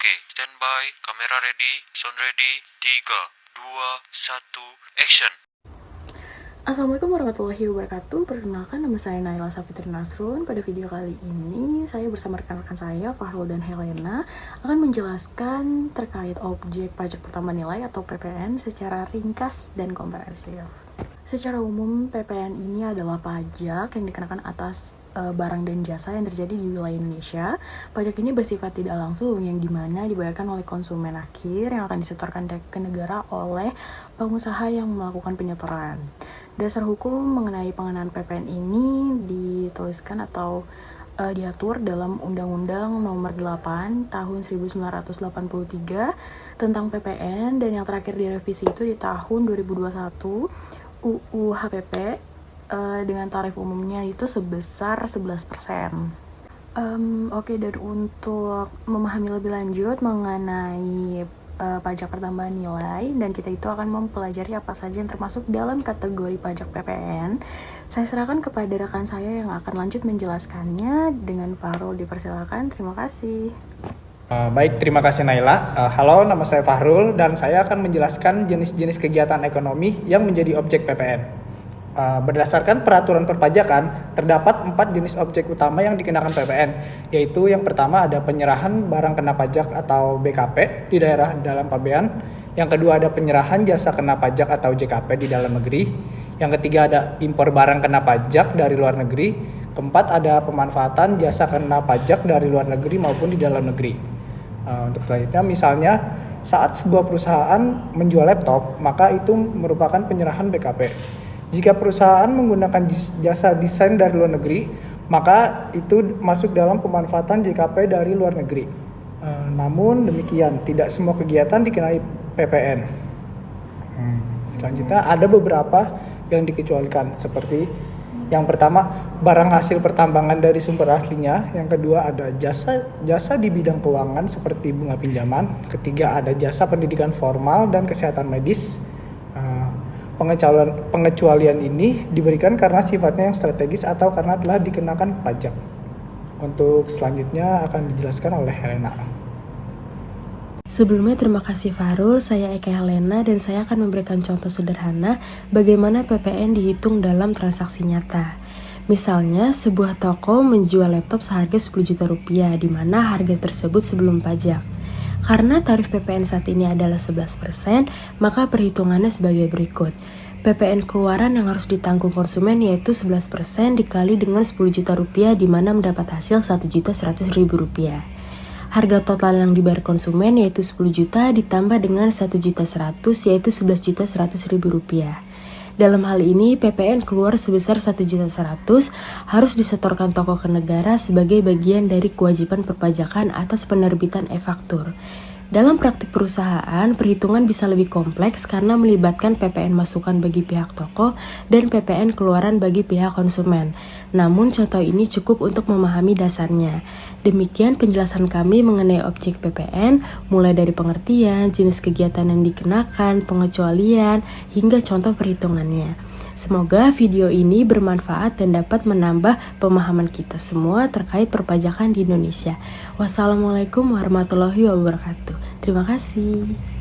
Oke, standby, kamera ready, sound ready, 3, 2, 1, action. Assalamualaikum warahmatullahi wabarakatuh. Perkenalkan, nama saya Naila Safitri Nasrun. Pada video kali ini, saya bersama rekan-rekan saya, Fahrul dan Helena, akan menjelaskan terkait objek pajak pertama nilai atau PPN secara ringkas dan komprehensif. Secara umum, PPN ini adalah pajak yang dikenakan atas barang dan jasa yang terjadi di wilayah Indonesia. Pajak ini bersifat tidak langsung, yang dimana dibayarkan oleh konsumen akhir yang akan disetorkan ke negara oleh pengusaha yang melakukan penyetoran. Dasar hukum mengenai pengenaan PPN ini dituliskan atau diatur dalam Undang-Undang Nomor 8 Tahun 1983 tentang PPN, dan yang terakhir direvisi itu di tahun 2021 UU HPP dengan tarif umumnya itu sebesar 11%. Oke, dan untuk memahami lebih lanjut mengenai pajak pertambahan nilai, dan kita itu akan mempelajari apa saja yang termasuk dalam kategori pajak PPN, saya serahkan kepada rekan saya yang akan lanjut menjelaskannya. Dengan Fahrul, dipersilakan. Terima kasih. Baik, terima kasih Naila. Halo, nama saya Fahrul dan saya akan menjelaskan jenis-jenis kegiatan ekonomi yang menjadi objek PPN. Berdasarkan peraturan perpajakan, terdapat 4 jenis objek utama yang dikenakan PPN, yaitu yang pertama ada penyerahan barang kena pajak atau BKP di daerah dalam pabean. Yang kedua ada penyerahan jasa kena pajak atau JKP di dalam negeri. Yang ketiga ada impor barang kena pajak dari luar negeri. Keempat ada pemanfaatan jasa kena pajak dari luar negeri maupun di dalam negeri. Untuk selanjutnya, misalnya saat sebuah perusahaan menjual laptop, maka itu merupakan penyerahan BKP. Jika perusahaan menggunakan jasa desain dari luar negeri, maka itu masuk dalam pemanfaatan JKP dari luar negeri. Namun demikian, tidak semua kegiatan dikenai PPN. Selanjutnya ada beberapa yang dikecualikan, seperti yang pertama, barang hasil pertambangan dari sumber aslinya. Yang kedua ada jasa di bidang keuangan seperti bunga pinjaman. Ketiga ada jasa pendidikan formal dan kesehatan medis. Pengecualian ini diberikan karena sifatnya yang strategis atau karena telah dikenakan pajak. Untuk selanjutnya akan dijelaskan oleh Helena. Sebelumnya terima kasih Fahrul, saya Eka Helena dan saya akan memberikan contoh sederhana bagaimana PPN dihitung dalam transaksi nyata. Misalnya, sebuah toko menjual laptop seharga 10 juta rupiah, di mana harga tersebut sebelum pajak. Karena tarif PPN saat ini adalah 11%, maka perhitungannya sebagai berikut. PPN keluaran yang harus ditanggung konsumen yaitu 11% dikali dengan 10 juta rupiah, di mana mendapat hasil 1.100.000 rupiah. Harga total yang dibayar konsumen yaitu 10 juta ditambah dengan 1.100.000 yaitu 11.100.000 rupiah. Dalam hal ini, PPN keluar sebesar 1.100.000 harus disetorkan toko ke negara sebagai bagian dari kewajiban perpajakan atas penerbitan e-faktur. Dalam praktik perusahaan, perhitungan bisa lebih kompleks karena melibatkan PPN masukan bagi pihak toko dan PPN keluaran bagi pihak konsumen. Namun, contoh ini cukup untuk memahami dasarnya. Demikian penjelasan kami mengenai objek PPN, mulai dari pengertian, jenis kegiatan yang dikenakan, pengecualian, hingga contoh perhitungannya. Semoga video ini bermanfaat dan dapat menambah pemahaman kita semua terkait perpajakan di Indonesia. Wassalamualaikum warahmatullahi wabarakatuh. Terima kasih.